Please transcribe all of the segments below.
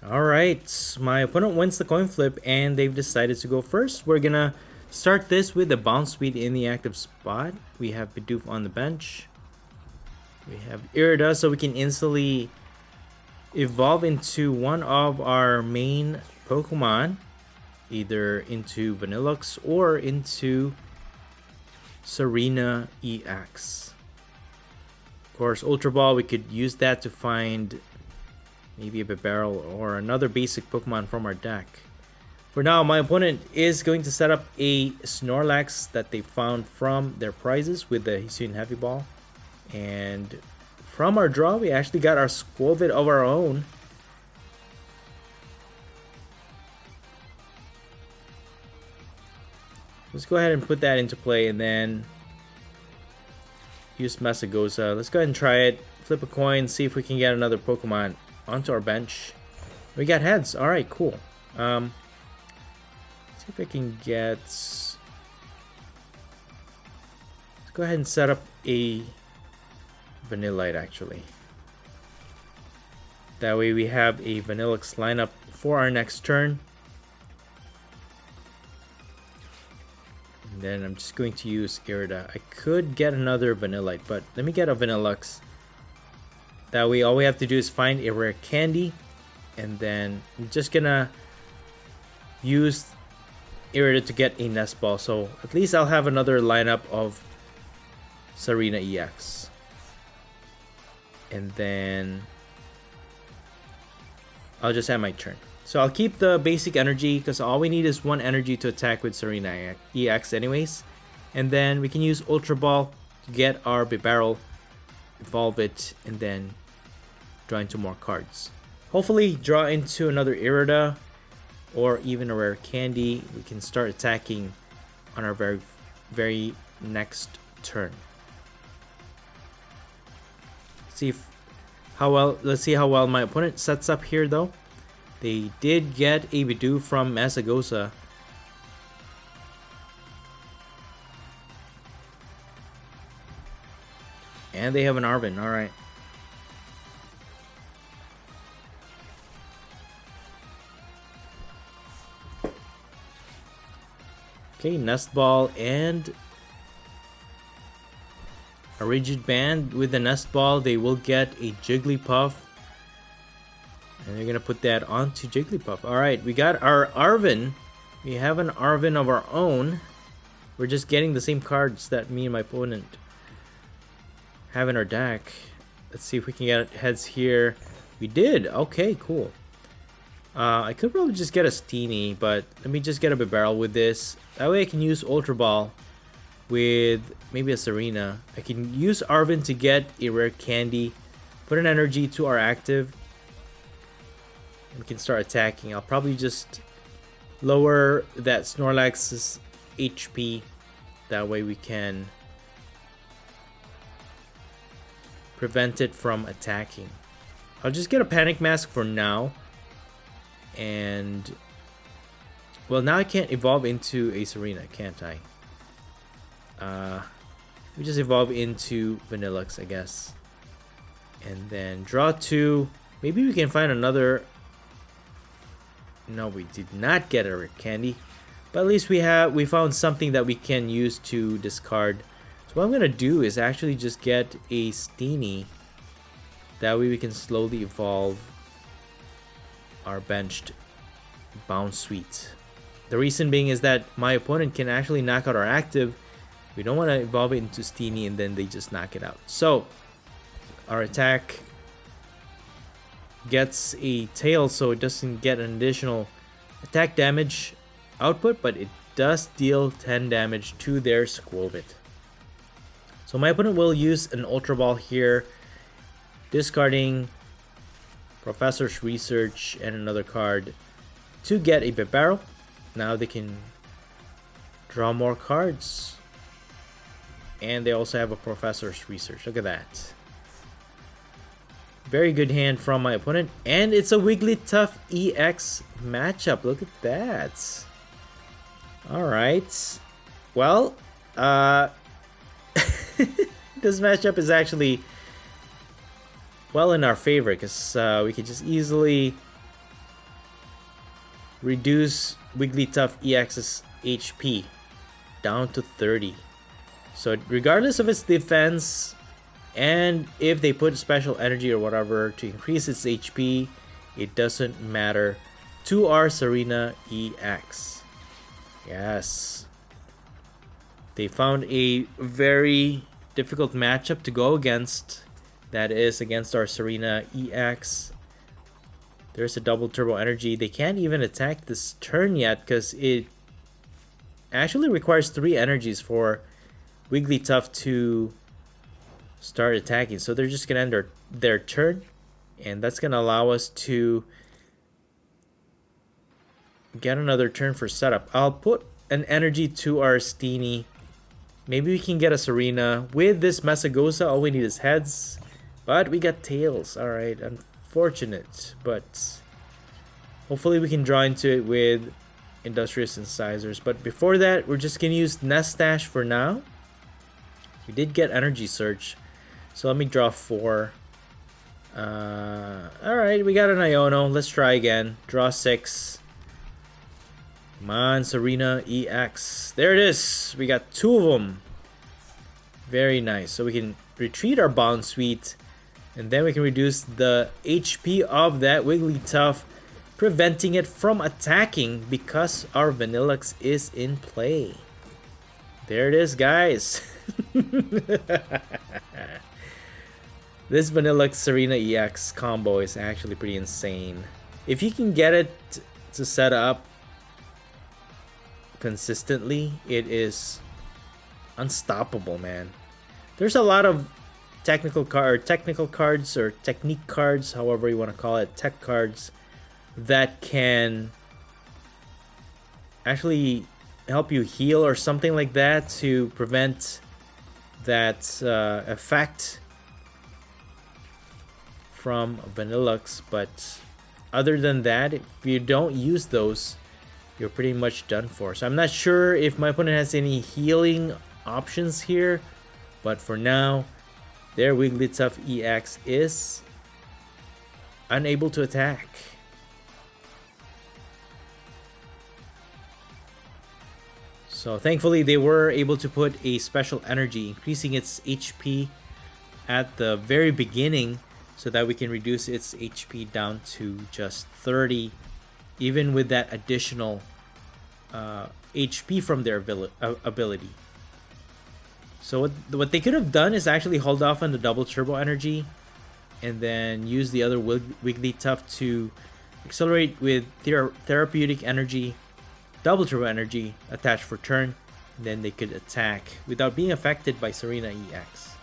Alright, my opponent wins the coin flip and they've decided to go first. We're gonna start this with the bounce speed in the active spot. We have Bidoof on the bench. We have Irida, so we can instantly evolve into one of our main Pokemon, either into VANILLUXE or into Tsareena EX. Of course, Ultra Ball, we could use that to find maybe a Bibarel or another basic Pokemon from our deck. For now, my opponent is going to set up a Snorlax that they found from their prizes with the Hisuian Heavy Ball. And from our draw, we actually got our Squirtle of our own. Let's go ahead and put that into play and then use Messagosa. Let's go ahead and try it. Flip a coin, see if we can get another Pokemon onto our bench. We got heads. Alright, cool. Let's see if I can get... Let's go ahead and set up a Vanillite actually. That way we have a VANILLUXE lineup for our next turn. And then I'm just going to use Irida. I could get another Vanillite, but let me get a VANILLUXE. That way all we have to do is find a rare candy. And then I'm just gonna use Irida to get a Nest Ball. So at least I'll have another lineup of Tsareena EX. And then I'll just have my turn. So I'll keep the basic energy because all we need is one energy to attack with Tsareena EX anyways. And then we can use Ultra Ball to get our Bibarel, evolve it, and then draw into more cards. Hopefully draw into another Irida or even a rare candy. We can start attacking on our very next turn. Let's see how well my opponent sets up here though. They did get a Bidoof from Messagosa. And they have an Arven, alright. Okay, Nest Ball and a Rigid Band. With the Nest Ball, they will get a Jigglypuff. And they're going to put that onto Jigglypuff. Alright, we got our Arven. We have an Arven of our own. We're just getting the same cards that me and my opponent have in our deck. Let's see if we can get heads here. We did. Okay, cool. I could probably just get a Steenie, but let me just get a Bibarel with this. That way I can use Ultra Ball with maybe a Tsareena. I can use Arven to get a rare candy, put an energy to our active, and we can start attacking. I'll probably just lower that Snorlax's HP. That way we can prevent it from attacking. I'll just get a Panic Mask for now. And well, now I can't evolve into a Tsareena, can't I? We just evolve into VANILLUXE, I guess. And then draw 2. Maybe we can find another. No, we did not get a rare candy. But at least we found something that we can use to discard. So what I'm gonna do is actually just get a Steenie. That way we can slowly evolve our benched Bounce Suite. The reason being is that my opponent can actually knock out our active. We don't want to evolve it into Steenie and then they just knock it out. So our attack gets a tail, so it doesn't get an additional attack damage output, but it does deal 10 damage to their Squirtle. So my opponent will use an Ultra Ball here, discarding Professor's Research and another card to get a Bibarel. Now they can draw more cards. And they also have a Professor's Research. Look at that. Very good hand from my opponent. And it's a Wigglytuff EX matchup. Look at that. Alright. Well, this matchup is actually well in our favor because we could just easily reduce Wigglytuff EX's HP down to 30. So regardless of its defense, and if they put special energy or whatever to increase its HP, it doesn't matter to our Tsareena EX. Yes. They found a very difficult matchup to go against. That is against our Tsareena EX. There's a double turbo energy. They can't even attack this turn yet because it actually requires 3 energies for Wigglytuff to start attacking. So they're just going to end their turn. And that's going to allow us to get another turn for setup. I'll put an energy to our Steenie. Maybe we can get a Tsareena. With this Mesagosa, all we need is heads. But we got tails. Alright, unfortunate. But hopefully we can draw into it with Industrious Incisors. But before that, we're just going to use Nestash for now. We did get Energy Search. So let me draw 4. Alright, we got an Iono. Let's try again. Draw 6. Come on, Tsareena EX. There it is. We got 2 of them. Very nice. So we can retreat our Bound Suite. And then we can reduce the HP of that Wigglytuff, preventing it from attacking because our VANILLUXE is in play. There it is, guys. This VANILLUXE Tsareena EX combo is actually pretty insane. If you can get it to set up consistently, it is unstoppable, man. There's a lot of technical cards or technique cards, however you want to call it, tech cards that can actually help you heal or something like that to prevent that effect from VANILLUXE. But other than that, if you don't use those, you're pretty much done for. So I'm not sure if my opponent has any healing options here, but for now, their Wigglytuff EX is unable to attack. So thankfully they were able to put a special energy, increasing its HP at the very beginning so that we can reduce its HP down to just 30, even with that additional HP from their ability. So what they could have done is actually hold off on the double turbo energy and then use the other Wigglytuff to accelerate with therapeutic energy, double turbo energy, attach for turn, and then they could attack without being affected by Tsareena EX.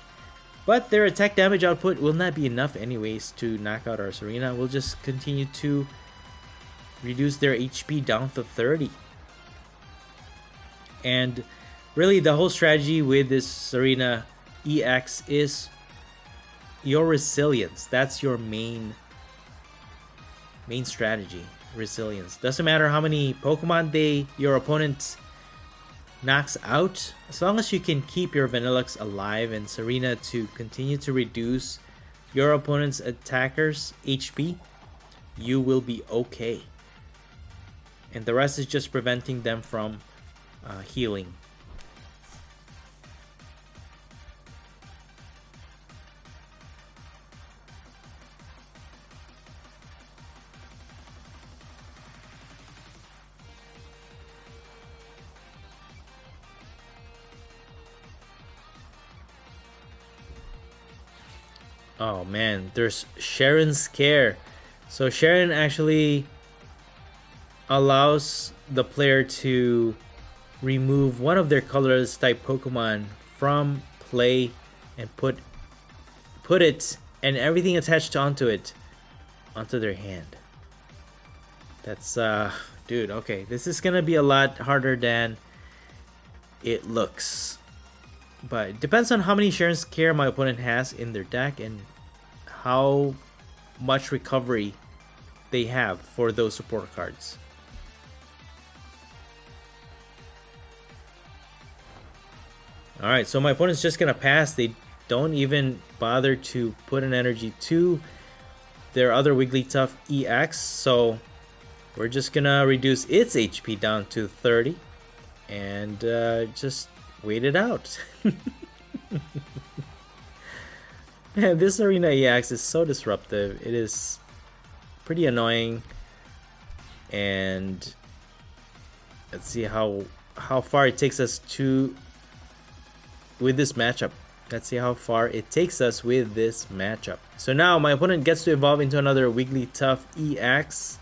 But their attack damage output will not be enough anyways to knock out our Tsareena. We'll just continue to reduce their HP down to 30. And really, the whole strategy with this Tsareena EX is your resilience. That's your main strategy. Resilience. Doesn't matter how many Pokemon your opponent knocks out, as long as you can keep your VANILLUXE alive and Tsareena to continue to reduce your opponent's attackers' HP, you will be okay. And the rest is just preventing them from healing. Oh man, there's Sharon's Scare. So Sharon actually allows the player to remove one of their colorless type Pokemon from play and put it and everything attached onto it onto their hand. That's dude, okay. This is gonna be a lot harder than it looks. But it depends on how many Sharon's Scare my opponent has in their deck and how much recovery they have for those support cards. Alright, so my opponent's just gonna pass. They don't even bother to put an energy to their other Wigglytuff EX. So We're just gonna reduce its HP down to 30 and just wait it out. Man, this Tsareena EX is so disruptive. It is pretty annoying. And let's see how far it takes us with this matchup. Let's see how far it takes us with this matchup. So now my opponent gets to evolve into another Wigglytuff EX.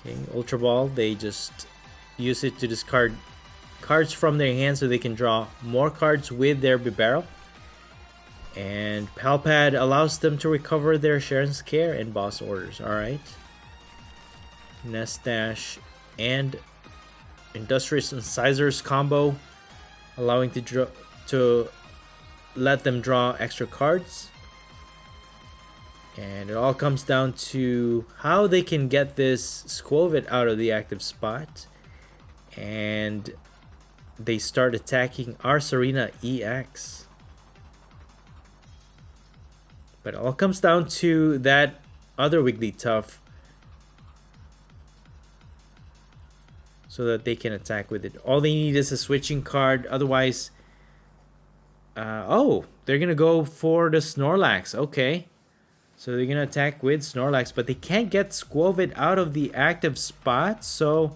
Okay, Ultra Ball, they just use it to discard cards from their hand so they can draw more cards with their Bibarel. And Palpad allows them to recover their Sharon's Care and boss orders. Alright. Nestash and Industrious Incisors combo, allowing to let them draw extra cards. And it all comes down to how they can get this Skwovet out of the active spot. And they start attacking our Tsareena EX. But it all comes down to that other Wigglytuff so that they can attack with it. All they need is a switching card. Otherwise, oh, they're going to go for the Snorlax. Okay. So they're going to attack with Snorlax, but they can't get Skwovet out of the active spot. So,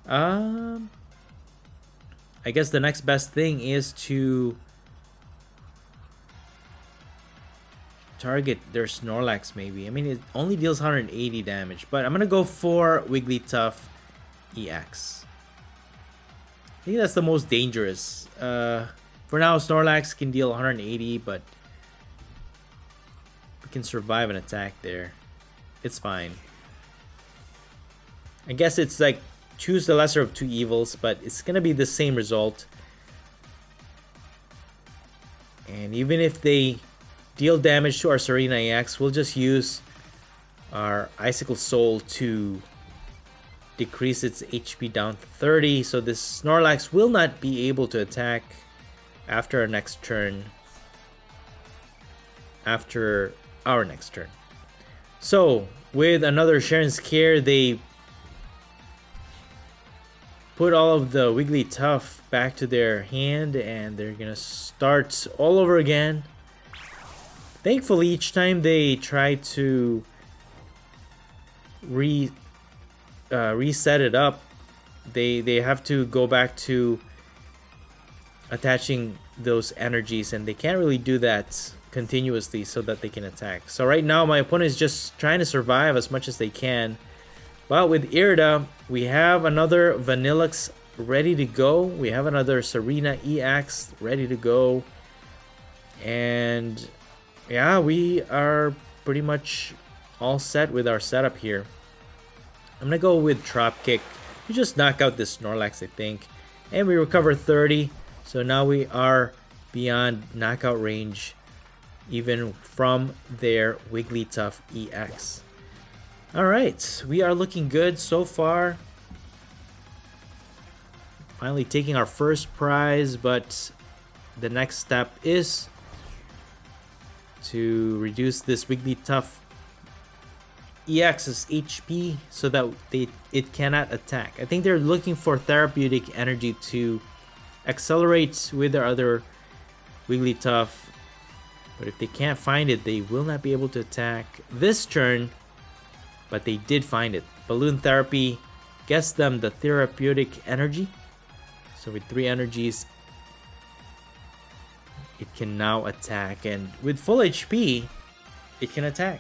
I guess the next best thing is to target their Snorlax maybe. I mean, it only deals 180 damage, but I'm going to go for Wigglytuff EX. I think that's the most dangerous. For now, Snorlax can deal 180, but we can survive an attack there. It's fine. I guess it's like choose the lesser of two evils, but it's gonna be the same result. And even if they deal damage to our Tsareena EX, we'll just use our Icicle Soul to decrease its HP down to 30, so this Snorlax will not be able to attack after our next turn. After our next turn. So, with another Sharon's Care, they put all of the Wigglytuff back to their hand and they're gonna start all over again. Thankfully, each time they try to reset it up, they have to go back to attaching those energies, and they can't really do that continuously so that they can attack. So right now my opponent is just trying to survive as much as they can. But with Irida, we have another VANILLUXE ready to go. We have another Tsareena EX ready to go. And yeah, we are pretty much all set with our setup here. I'm gonna go with Drop Kick to just knock out this Snorlax, I think. And we recover 30. So now we are beyond knockout range, even from their Wigglytuff EX. Alright, we are looking good so far. Finally taking our first prize, but the next step is to reduce this Wigglytuff EX's HP so that it cannot attack. I think they're looking for therapeutic energy to accelerate with their other Wigglytuff, but if they can't find it, they will not be able to attack this turn. But they did find it. Balloon Therapy gets them the therapeutic energy. So with 3 energies, it can now attack, and with full HP, it can attack.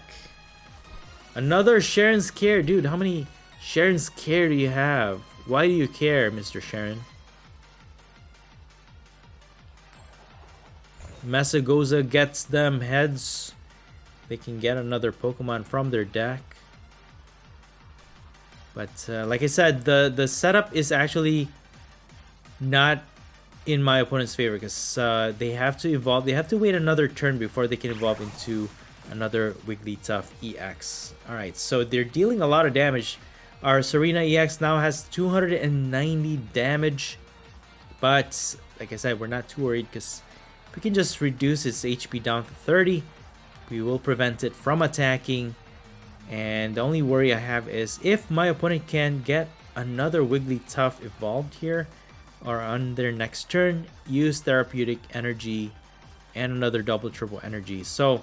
Another Sharon's Care. Dude, how many Sharon's Care do you have? Why do you care, Mr. Sharon? Mesagoza gets them heads. They can get another Pokemon from their deck. But like I said, the setup is actually not in my opponent's favor because they have to evolve. They have to wait another turn before they can evolve into another Wigglytuff EX. Alright, so they're dealing a lot of damage. Our Tsareena EX now has 290 damage But like I said, we're not too worried because we can just reduce its HP down to 30. We will prevent it from attacking. And the only worry I have is if my opponent can get another Wigglytuff evolved here or on their next turn, use therapeutic energy and another double triple energy. So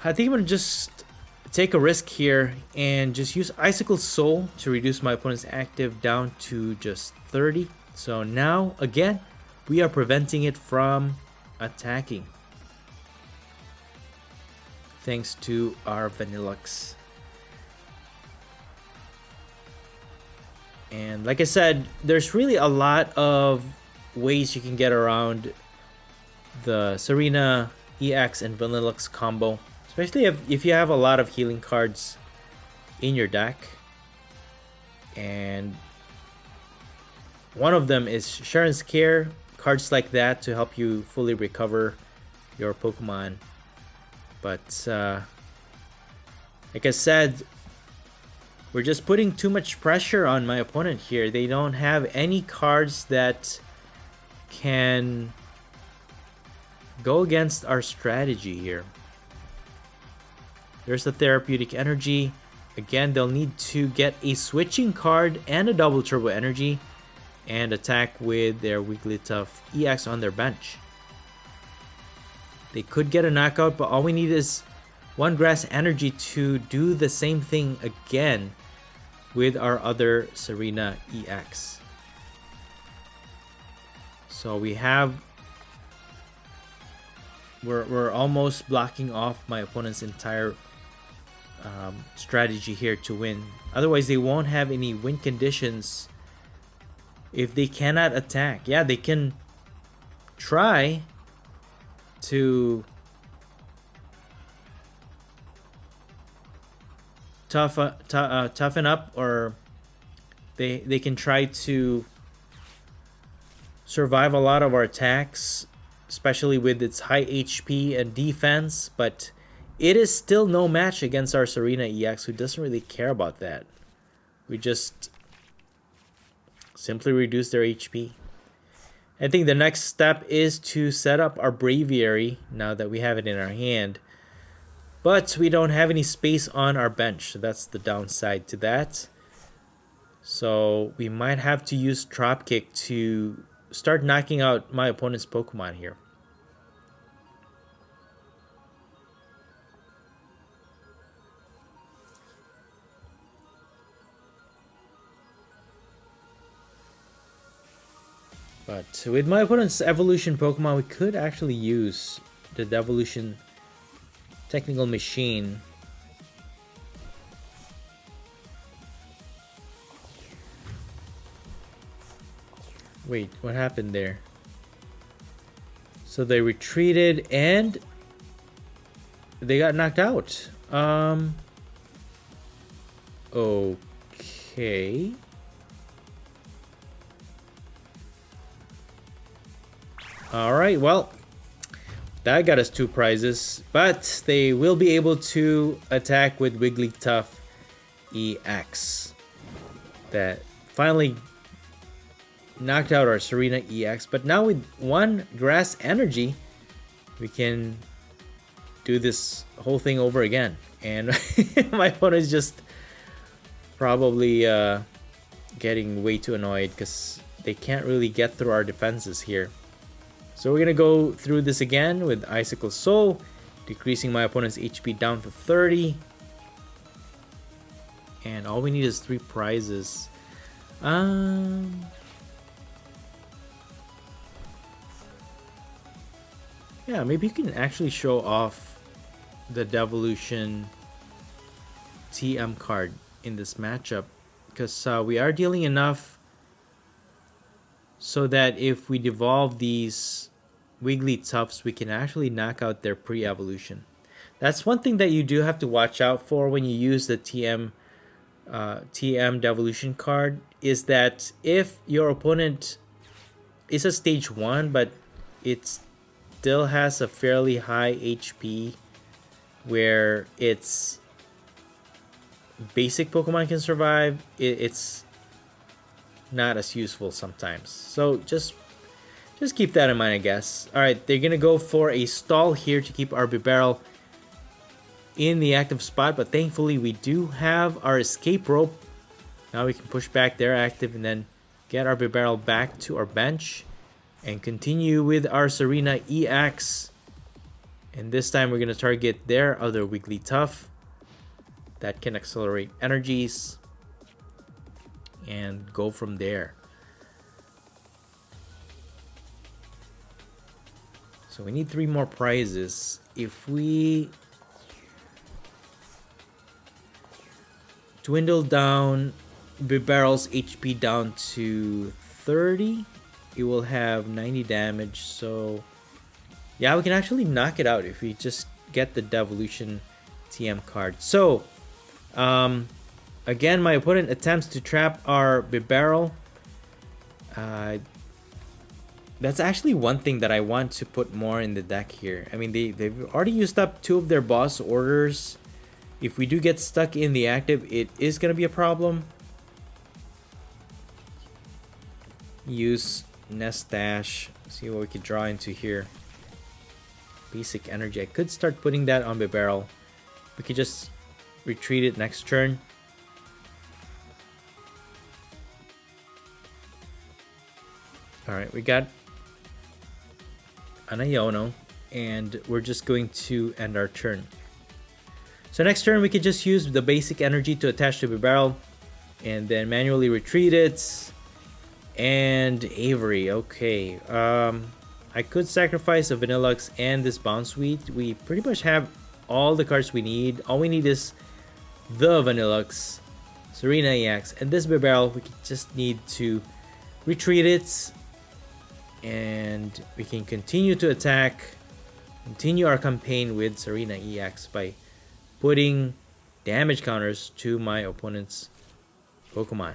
I think I'm gonna just take a risk here and just use Icicle Soul to reduce my opponent's active down to just 30. So now again we are preventing it from attacking thanks to our VANILLUXE. And like I said, there's really a lot of ways you can get around the Tsareena EX and VANILLUXE combo, especially if you have a lot of healing cards in your deck. And one of them is Sharon's Care, cards like that to help you fully recover your Pokemon. But like I said, we're just putting too much pressure on my opponent here. They don't have any cards that can go against our strategy here. There's the therapeutic energy. Again, they'll need to get a switching card and a double turbo energy and attack with their Wigglytuff EX on their bench. They could get a knockout, but all we need is one grass energy to do the same thing again with our other Tsareena EX. So we're almost blocking off my opponent's entire strategy here to win. Otherwise, they won't have any win conditions if they cannot attack. Yeah, they can try to toughen up, or they can try to survive a lot of our attacks, especially with its high HP and defense, but it is still no match against our Tsareena EX, who doesn't really care about that. We just simply reduce their HP. I think the next step is to set up our Braviary now that we have it in our hand. But we don't have any space on our bench, so that's the downside to that. So we might have to use Dropkick to start knocking out my opponent's Pokemon here. But with my opponent's evolution Pokemon, we could actually use the Devolution Technical Machine. Wait, what happened there? So they retreated and they got knocked out. Okay. Alright, well, that got us 2 prizes, but they will be able to attack with Wigglytuff EX. That finally knocked out our Tsareena EX, but now with 1 grass energy, we can do this whole thing over again. And my opponent is just probably getting way too annoyed because they can't really get through our defenses here. So we're going to go through this again with Icicle Soul, decreasing my opponent's HP down to 30. And all we need is 3 prizes. Yeah, maybe you can actually show off the Devolution TM card in this matchup, because we are dealing enough so that if we devolve these Wigglytuffs, we can actually knock out their pre-evolution. That's one thing that you do have to watch out for when you use the TM Devolution card, is that if your opponent is a stage 1 but it still has a fairly high HP where its basic Pokemon can survive, its not as useful sometimes. So just keep that in mind, I guess. All right, they're gonna go for a stall here to keep our barrel in the active spot, but thankfully we do have our escape rope. Now we can push back their active and then get our barrel back to our bench and continue with our Tsareena EX. And this time we're gonna target their other Wigglytuff that can accelerate energies and go from there. So we need 3 more prizes. If we dwindle down Barrel's HP down to 30, it will have 90 damage. So yeah, we can actually knock it out if we just get the Devolution TM card. So again, my opponent attempts to trap our Barrel. That's actually one thing that I want to put more in the deck here. I mean, they've already used up 2 of their boss orders. If we do get stuck in the active, it is going to be a problem. Use Nest Dash. See what we can draw into here. Basic energy. I could start putting that on the barrel. We could just retreat it next turn. Alright, we got an Iono, and we're just going to end our turn. So next turn we could just use the basic energy to attach to the barrel and then manually retreat it. And Avery, okay. I could sacrifice a VANILLUXE and this Bounce Suite. We pretty much have all the cards we need. All we need is the VANILLUXE, Tsareena EX, and this barrel. We just need to retreat it, and we can continue to attack, continue our campaign with Tsareena EX by putting damage counters to my opponent's Pokemon.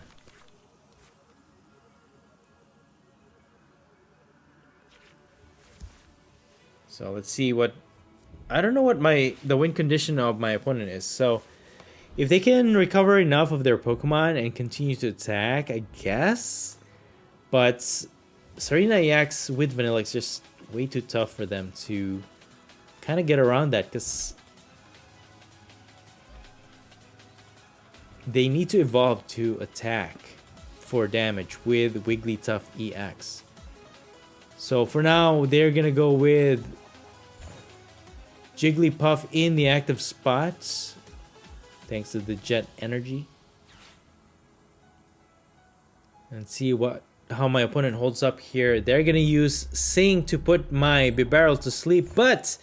So let's see what, I don't know what the win condition of my opponent is. So if they can recover enough of their Pokemon and continue to attack, I guess. But Tsareena EX with VANILLUXE is just way too tough for them to kind of get around that, because they need to evolve to attack for damage with Wigglytuff EX. So for now, they're gonna go with Jigglypuff in the active spots, thanks to the Jet Energy. And see how my opponent holds up here. They're gonna use Sing to put my Barrel to sleep, but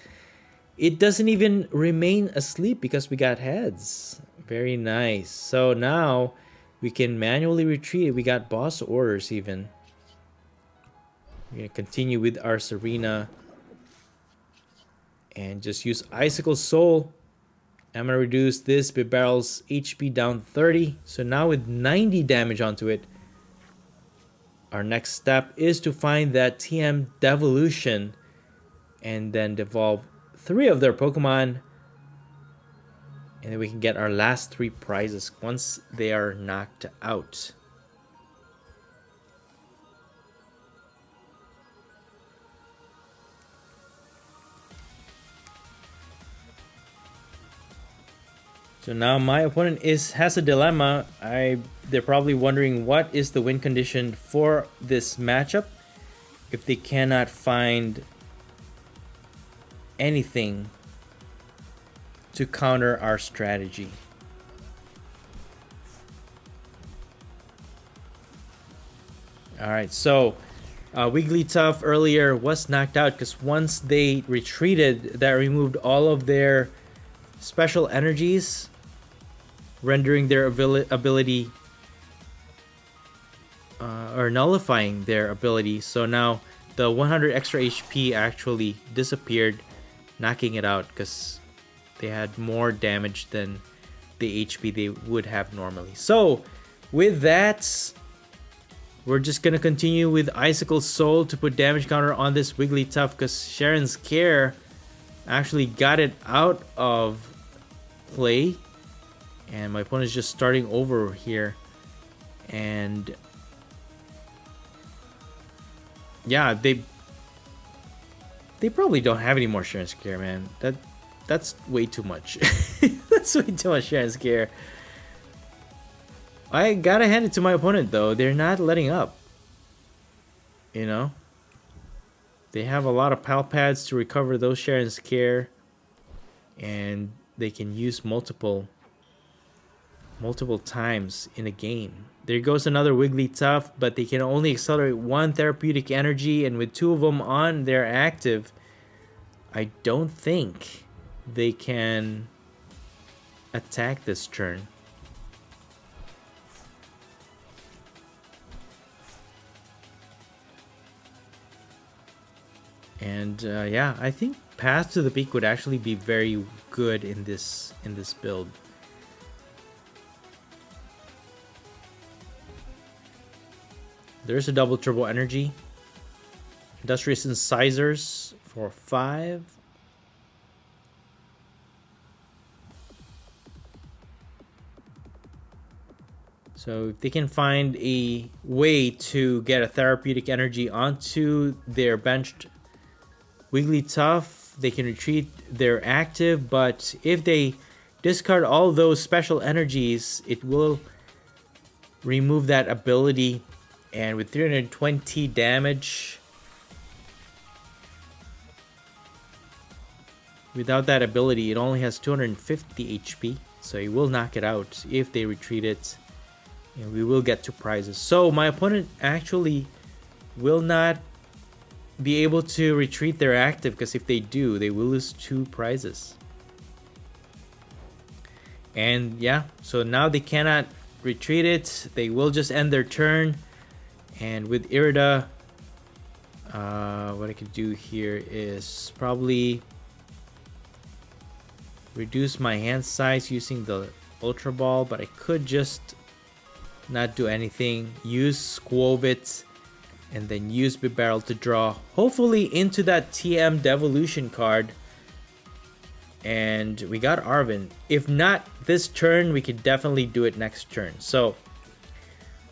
it doesn't even remain asleep because we got heads. Very nice. So now we can manually retreat. We got boss orders even. We're gonna continue with our Tsareena and just use Icicle Soul. I'm gonna reduce this Barrel's HP down 30. So now with 90 damage onto it, our next step is to find that TM Devolution and then devolve 3 of their Pokemon. And then we can get our last 3 prizes once they are knocked out. So now my opponent has a dilemma. They're probably wondering what is the win condition for this matchup if they cannot find anything to counter our strategy. Alright, so Wigglytuff earlier was knocked out because once they retreated, that removed all of their special energies, rendering their ability or nullifying their ability. So now the 100 extra HP actually disappeared, knocking it out because they had more damage than the HP they would have normally. So with that, we're just gonna continue with Icicle Soul to put damage counter on this Wigglytuff because Sharon's Care actually got it out of play, and my opponent is just starting over here, and yeah, they probably don't have any more share and scare, man. That's way too much. That's way too much share and scare. I gotta hand it to my opponent though. They're not letting up. You know? They have a lot of pal pads to recover those share and scare. And they can use multiple times in a game. There goes another Wigglytuff, but they can only accelerate one therapeutic energy, and with 2 of them on their active, I don't think they can attack this turn. And yeah, I think Path to the Peak would actually be very good in this build. There's a double turbo energy. Industrious incisors for 5. So if they can find a way to get a therapeutic energy onto their benched Wigglytuff, they can retreat their active, but if they discard all those special energies, it will remove that ability. And with 320 damage, without that ability, it only has 250 HP, so it will knock it out if they retreat it, and we will get 2 prizes. So my opponent actually will not be able to retreat their active, because if they do, they will lose 2 prizes. And yeah, so now they cannot retreat it. They will just end their turn. And with Irida, what I could do here is probably reduce my hand size using the Ultra Ball, but I could just not do anything, use Squovit, and then use Bibarel to draw, hopefully into that TM Devolution card. And we got Arven. If not this turn, we could definitely do it next turn. So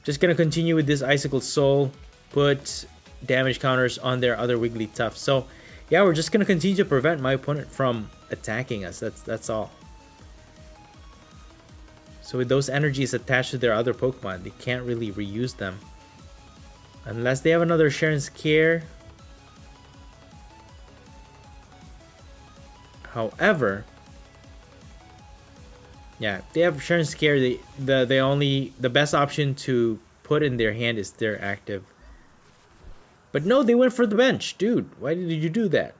just gonna continue with this Icicle Soul, put damage counters on their other Wigglytuff. So yeah, we're just gonna continue to prevent my opponent from attacking us. That's all. So with those energies attached to their other Pokemon, they can't really reuse them. Unless they have another Share and Scare. However, yeah, if they have Share and Scare, the best option to put in their hand is their active. But no, they went for the bench. Dude, why did you do that?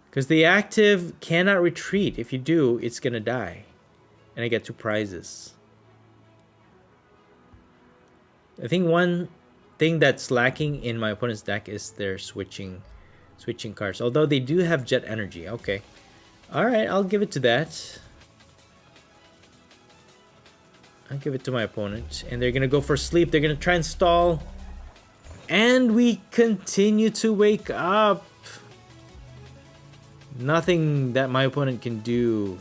Because the active cannot retreat. If you do, it's gonna die. And I get 2 prizes. I think one thing that's lacking in my opponent's deck is their switching cards. Although they do have Jet Energy. Okay. Alright, I'll give it to that. I'll give it to my opponent. And they're gonna go for sleep. They're gonna try and stall. And we continue to wake up. Nothing that my opponent can do.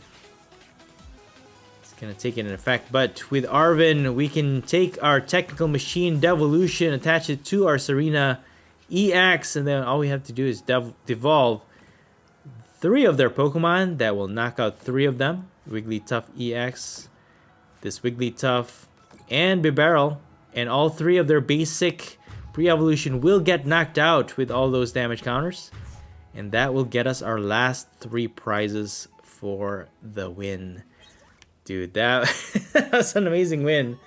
It's gonna take it in effect. But with Arven, we can take our Technical Machine Devolution, attach it to our Tsareena EX, and then all we have to do is devolve 3 of their Pokemon. That will knock out 3 of them. Wigglytuff EX, this Wigglytuff, and Bibarel. And all 3 of their basic pre-evolution will get knocked out with all those damage counters. And that will get us our last 3 prizes for the win. Dude, that was an amazing win.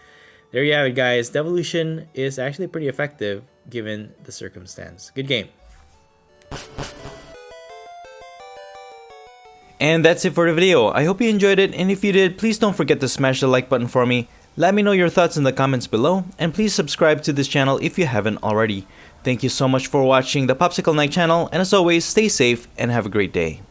There you have it, guys. Devolution is actually pretty effective given the circumstance. Good game. And that's it for the video. I hope you enjoyed it, and if you did, please don't forget to smash the like button for me. Let me know your thoughts in the comments below, and please subscribe to this channel if you haven't already. Thank you so much for watching the Popsicleknight channel, and as always, stay safe and have a great day.